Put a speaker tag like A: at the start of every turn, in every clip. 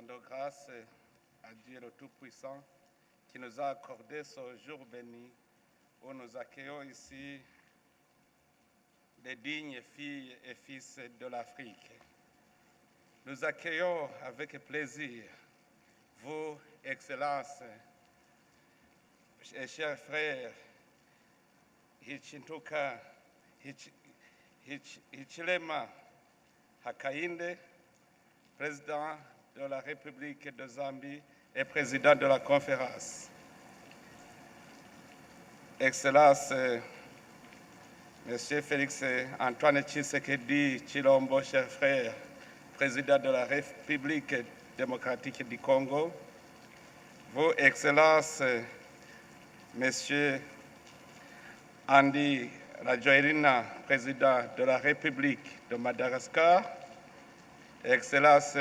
A: Rendons grâce à Dieu le Tout-Puissant qui nous a accordé ce jour béni où nous accueillons ici les dignes filles et fils de l'Afrique. Nous accueillons avec plaisir vous, Excellences et chers frères Hichilema Hakainde, président de la République de Zambie et président de la conférence. Excellence, Monsieur Félix Antoine Tshisekedi Tshilombo, cher frère, président de la République démocratique du Congo. Vos Excellences, Monsieur Andy Rajoelina, président de la République de Madagascar. Excellence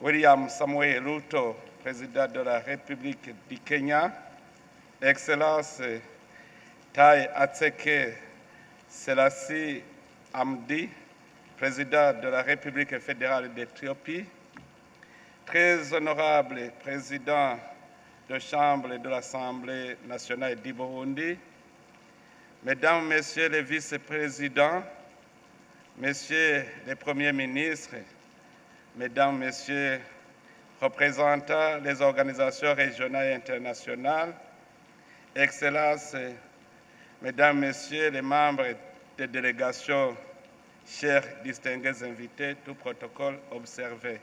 A: William Samuel Ruto, président de la République du Kenya. Excellence Tai Atseke Selassie Amdi, président de la République fédérale d'Éthiopie. Très honorable président de Chambre de l'Assemblée nationale du Burundi. Mesdames, Messieurs les vice-présidents, Messieurs les premiers ministres, Mesdames, Messieurs, représentants des organisations régionales et internationales, Excellences, Mesdames, Messieurs les membres des délégations, chers distingués invités, tout protocole observé.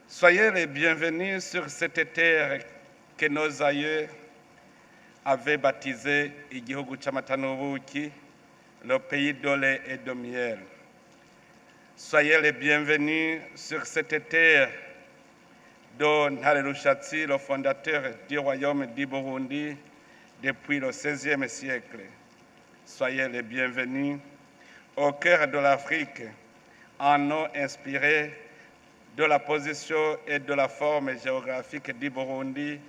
A: Soyez les bienvenus sur cette terre que nos aïeux avaient baptisée Igihugu c'amata n'ubuki, le pays de lait et de miel. Soyez les bienvenus sur cette terre dont Ntare Rushatsi, le fondateur du royaume du Burundi depuis le XVIe siècle. Soyez les bienvenus au cœur de l'Afrique, en nous inspirés de la position et de la forme géographique du Burundi,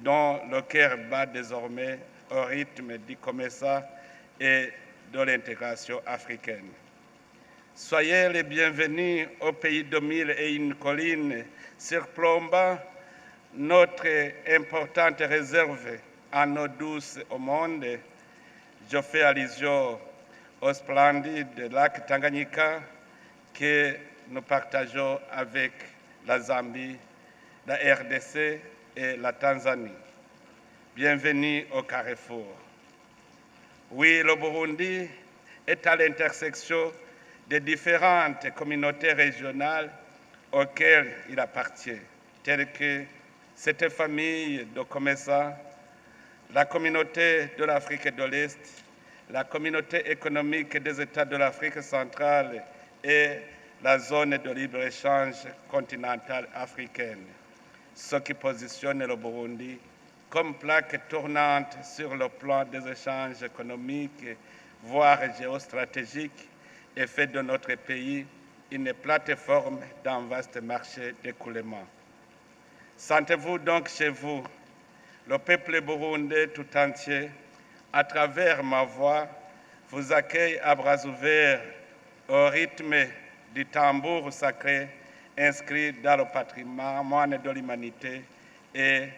A: dont le cœur bat désormais au rythme du commerce et de l'intégration africaine. Soyez les bienvenus au pays de mille et une collines surplombant notre importante réserve en eau douce au monde. Je fais allusion au splendide lac Tanganyika que nous partageons avec la Zambie, la RDC et la Tanzanie. Bienvenue au Carrefour. Oui, le Burundi est à l'intersection des différentes communautés régionales auxquelles il appartient, telles que cette famille de commerçants, la communauté de l'Afrique de l'Est, la communauté économique des États de l'Afrique centrale et la zone de libre-échange continentale africaine, ce qui positionne le Burundi comme plaque tournante sur le plan des échanges économiques, voire géostratégiques, et fait de notre pays une plateforme d'un vaste marché d'écoulement. Sentez-vous donc chez vous, le peuple burundais tout entier, à travers ma voix, vous accueille à bras ouverts au rythme du tambour sacré inscrit dans le patrimoine de l'humanité et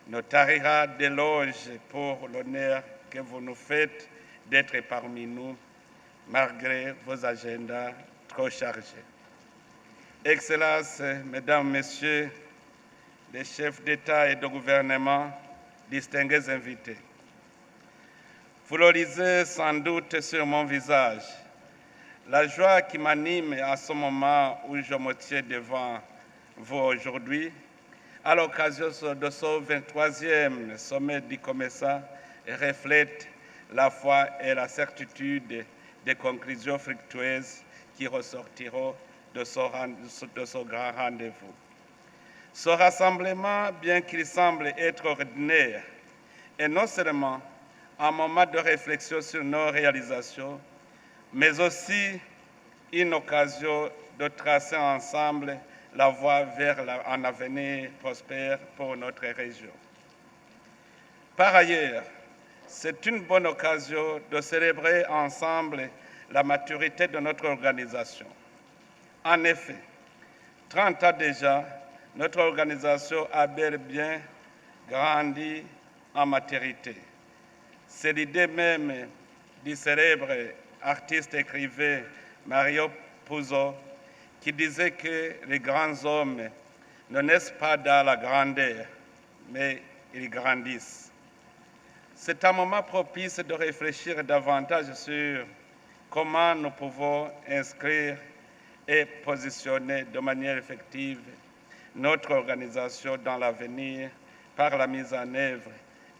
A: nous tarira d'éloges pour l'honneur que vous nous faites d'être parmi nous, malgré vos agendas trop chargés. Excellences, Mesdames, Messieurs, les chefs d'État et de gouvernement, distingués invités, vous le lisez sans doute sur mon visage, la joie qui m'anime à ce moment où je me tiens devant vous aujourd'hui, à l'occasion de ce 23e sommet du COMESA, reflète la foi et la certitude des conclusions fructueuses qui ressortiront de ce grand rendez-vous. Ce rassemblement, bien qu'il semble être ordinaire, est non seulement un moment de réflexion sur nos réalisations, mais aussi une occasion de tracer ensemble la voie vers un avenir prospère pour notre région. Par ailleurs, c'est une bonne occasion de célébrer ensemble la maturité de notre organisation. En effet, 30 ans déjà, notre organisation a bel et bien grandi en maturité. C'est l'idée même du célèbre artiste écrivain Mario Puzo qui disait que les grands hommes ne naissent pas dans la grandeur, mais ils grandissent. C'est un moment propice de réfléchir davantage sur comment nous pouvons inscrire et positionner de manière effective notre organisation dans l'avenir par la mise en œuvre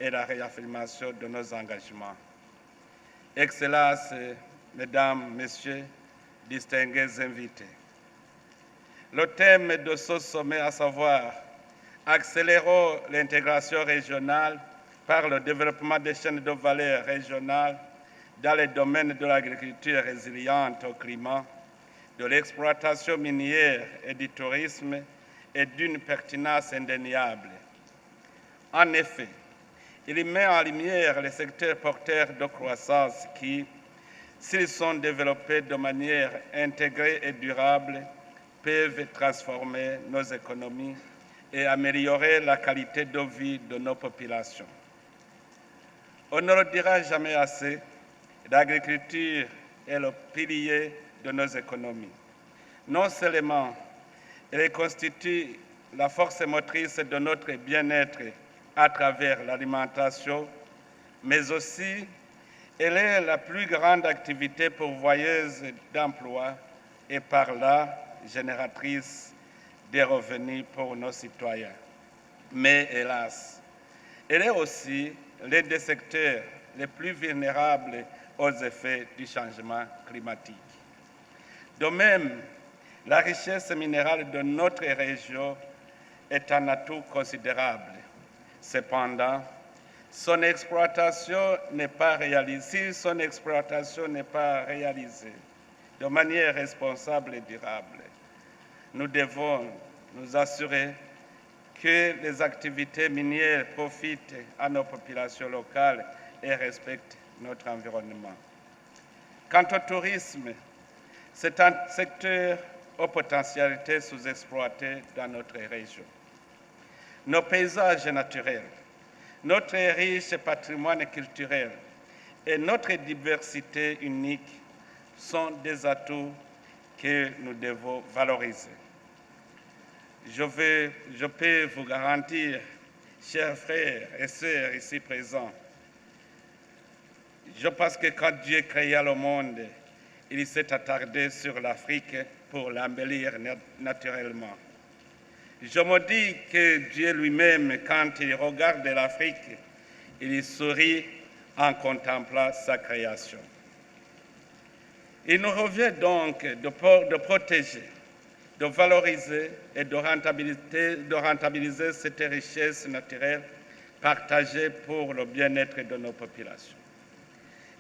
A: et la réaffirmation de nos engagements. Excellences, Mesdames, Messieurs, distingués invités. Le thème de ce sommet, à savoir accélérons l'intégration régionale par le développement des chaînes de valeur régionales dans les domaines de l'agriculture résiliente au climat, de l'exploitation minière et du tourisme est d'une pertinence indéniable. En effet, il met en lumière les secteurs porteurs de croissance qui, s'ils sont développés de manière intégrée et durable, peuvent transformer nos économies et améliorer la qualité de vie de nos populations. On ne le dira jamais assez, l'agriculture est le pilier de nos économies. Non seulement elle constitue la force motrice de notre bien-être à travers l'alimentation, mais aussi elle est la plus grande activité pourvoyeuse d'emplois et par là génératrice des revenus pour nos citoyens. Mais hélas, elle est aussi l'un des secteurs les plus vulnérables aux effets du changement climatique. De même, la richesse minérale de notre région est un atout considérable. Cependant, si son exploitation n'est pas réalisée de manière responsable et durable, nous devons nous assurer que les activités minières profitent à nos populations locales et respectent notre environnement. Quant au tourisme, c'est un secteur aux potentialités sous-exploitées dans notre région. Nos paysages naturels, notre riche patrimoine culturel et notre diversité unique sont des atouts que nous devons valoriser. Je peux vous garantir, chers frères et sœurs ici présents, je pense que quand Dieu créa le monde, il s'est attardé sur l'Afrique pour l'embellir naturellement. Je me dis que Dieu lui-même, quand il regarde l'Afrique, il sourit en contemplant sa création. Il nous revient donc de protéger, de valoriser et de rentabiliser cette richesse naturelle partagée pour le bien-être de nos populations.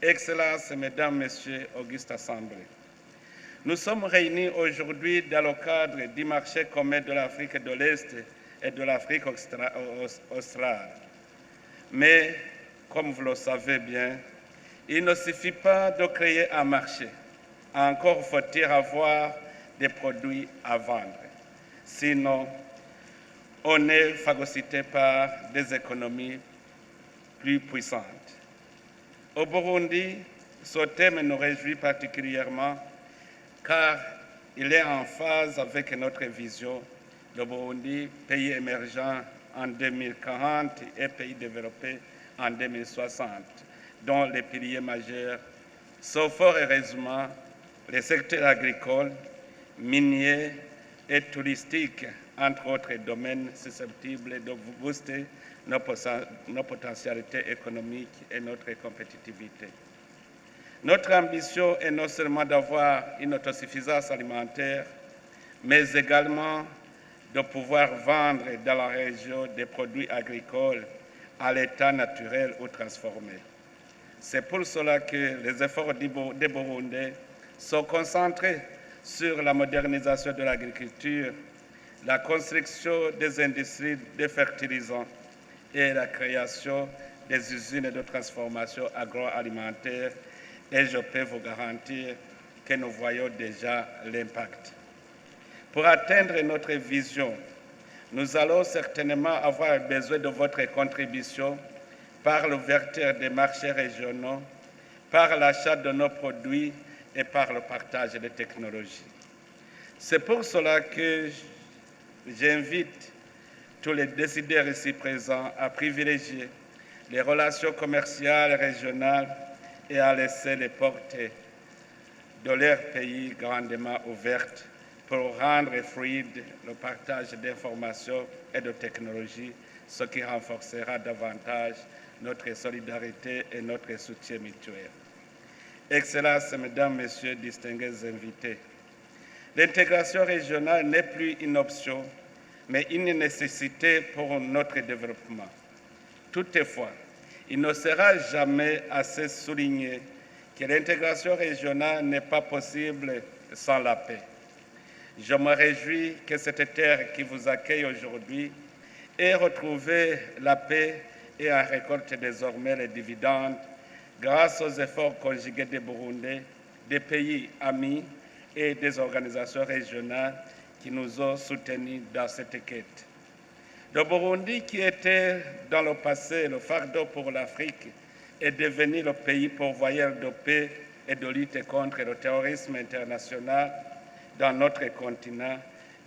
A: Excellences, Mesdames, Messieurs, Auguste Assemblée, nous sommes réunis aujourd'hui dans le cadre du marché commun de l'Afrique de l'Est et de l'Afrique australe. Mais, comme vous le savez bien, il ne suffit pas de créer un marché. Encore faut-il avoir des produits à vendre. Sinon, on est phagocyté par des économies plus puissantes. Au Burundi, ce thème nous réjouit particulièrement car il est en phase avec notre vision. Le Burundi, pays émergent en 2040 et pays développé en 2060, dont les piliers majeurs sont fort heureusement les secteurs agricoles, miniers et touristiques, entre autres domaines susceptibles de booster nos potentialités économiques et notre compétitivité. Notre ambition est non seulement d'avoir une autosuffisance alimentaire, mais également de pouvoir vendre dans la région des produits agricoles à l'état naturel ou transformé. C'est pour cela que les efforts des Burundais sont concentrés sur la modernisation de l'agriculture, la construction des industries de fertilisants et la création des usines de transformation agroalimentaire. Et je peux vous garantir que nous voyons déjà l'impact. Pour atteindre notre vision, nous allons certainement avoir besoin de votre contribution par l'ouverture des marchés régionaux, par l'achat de nos produits et par le partage des technologies. C'est pour cela que j'invite tous les décideurs ici présents à privilégier les relations commerciales régionales et à laisser les portes de leur pays grandement ouvertes pour rendre fluide le partage d'informations et de technologies, ce qui renforcera davantage notre solidarité et notre soutien mutuel. Excellences, Mesdames, Messieurs, distingués invités, l'intégration régionale n'est plus une option, mais une nécessité pour notre développement. Toutefois, il ne sera jamais assez souligné que l'intégration régionale n'est pas possible sans la paix. Je me réjouis que cette terre qui vous accueille aujourd'hui ait retrouvé la paix et en récolte désormais les dividendes grâce aux efforts conjugués des Burundais, des pays amis et des organisations régionales qui nous ont soutenus dans cette quête. Le Burundi, qui était dans le passé le fardeau pour l'Afrique, est devenu le pays pourvoyeur de paix et de lutte contre le terrorisme international dans notre continent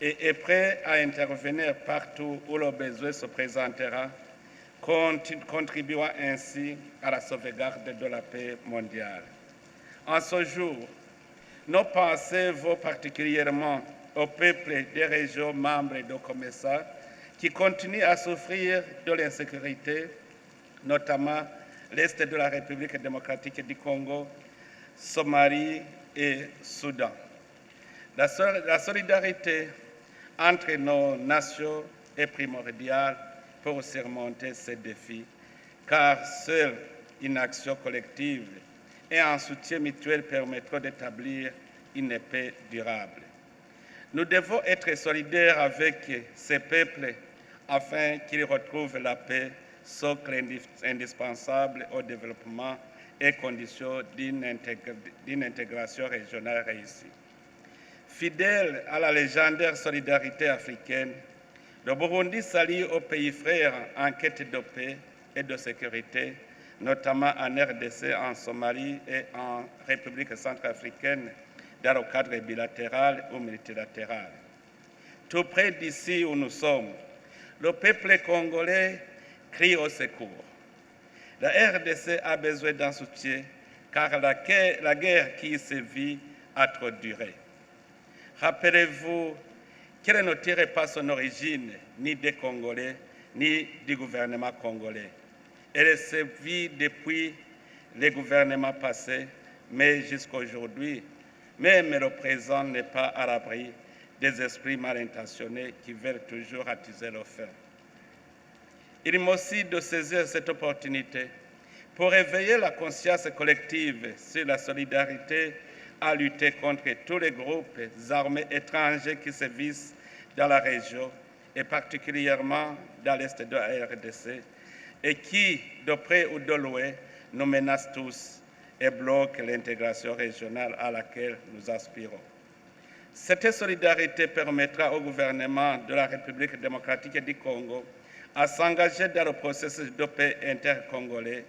A: et est prêt à intervenir partout où le besoin se présentera, contribuant ainsi à la sauvegarde de la paix mondiale. En ce jour, nos pensées vont particulièrement au peuple des régions membres de COMESA qui continuent à souffrir de l'insécurité, notamment l'Est de la République démocratique du Congo, Somalie et Soudan. La solidarité entre nos nations est primordiale pour surmonter ces défis, car seule une action collective et un soutien mutuel permettront d'établir une paix durable. Nous devons être solidaires avec ces peuples afin qu'ils retrouvent la paix, socle indispensable au développement et condition d'une intégration régionale réussie. Fidèle à la légendaire solidarité africaine, le Burundi s'allie aux pays frères en quête de paix et de sécurité, notamment en RDC, en Somalie et en République centrafricaine, dans le cadre bilatéral ou multilatéral. Tout près d'ici où nous sommes, le peuple congolais crie au secours. La RDC a besoin d'un soutien car la guerre qui y sévit a trop duré. Rappelez-vous qu'elle ne tire pas son origine ni des Congolais, ni du gouvernement congolais. Elle sévit depuis les gouvernements passés, mais jusqu'à aujourd'hui, même le présent n'est pas à l'abri des esprits mal intentionnés qui veulent toujours attiser le feu. Il m'aussi de saisir cette opportunité pour éveiller la conscience collective sur la solidarité à lutter contre tous les groupes armés étrangers qui sévissent dans la région et particulièrement dans l'est de la RDC et qui, de près ou de loin, nous menacent tous et bloquent l'intégration régionale à laquelle nous aspirons. Cette solidarité permettra au gouvernement de la République démocratique du Congo à s'engager dans le processus de paix intercongolais,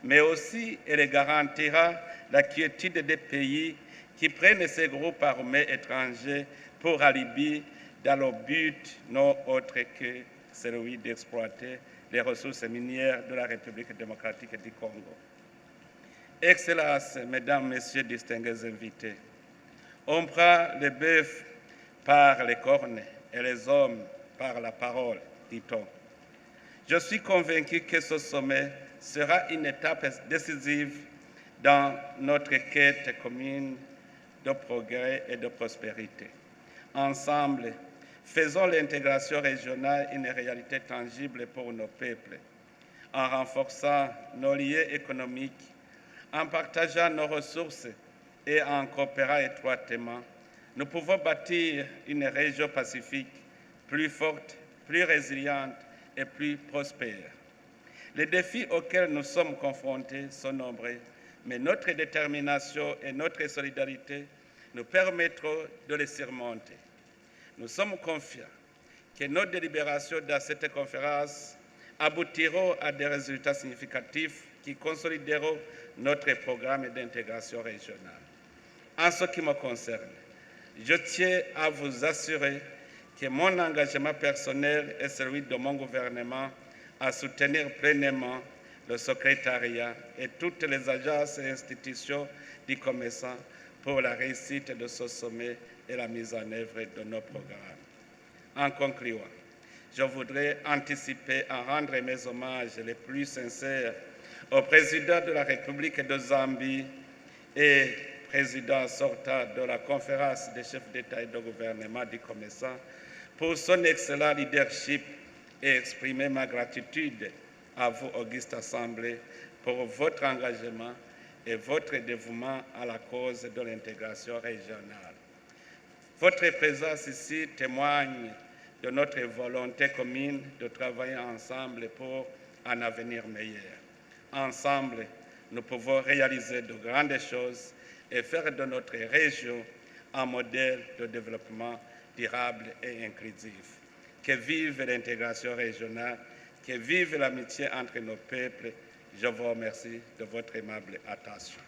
A: mais aussi elle garantira la quiétude des pays qui prennent ces groupes armés étrangers pour alibi dans le but non autre que celui d'exploiter les ressources minières de la République démocratique du Congo. Excellences, Mesdames, Messieurs, distingués invités, on prend le bœuf par les cornes et les hommes par la parole, dit-on. Je suis convaincu que ce sommet sera une étape décisive dans notre quête commune de progrès et de prospérité. Ensemble, faisons l'intégration régionale une réalité tangible pour nos peuples, en renforçant nos liens économiques, en partageant nos ressources et en coopérant étroitement. Nous pouvons bâtir une région pacifique plus forte, plus résiliente et plus prospère. Les défis auxquels nous sommes confrontés sont nombreux, mais notre détermination et notre solidarité nous permettront de les surmonter. Nous sommes confiants que nos délibérations dans cette conférence aboutiront à des résultats significatifs qui consolideront notre programme d'intégration régionale. En ce qui me concerne, je tiens à vous assurer que mon engagement personnel et celui de mon gouvernement à soutenir pleinement le secrétariat et toutes les agences et institutions du commerçant pour la réussite de ce sommet et la mise en œuvre de nos programmes. En concluant, je voudrais anticiper en rendre mes hommages les plus sincères au président de la République de Zambie et président sortant de la conférence des chefs d'État et de gouvernement du commerçant pour son excellent leadership et exprimer ma gratitude à vous, Auguste Assemblée, pour votre engagement et votre dévouement à la cause de l'intégration régionale. Votre présence ici témoigne de notre volonté commune de travailler ensemble pour un avenir meilleur. Ensemble, nous pouvons réaliser de grandes choses et faire de notre région un modèle de développement durable et inclusif. Que vive l'intégration régionale, que vive l'amitié entre nos peuples. Je vous remercie de votre aimable attention.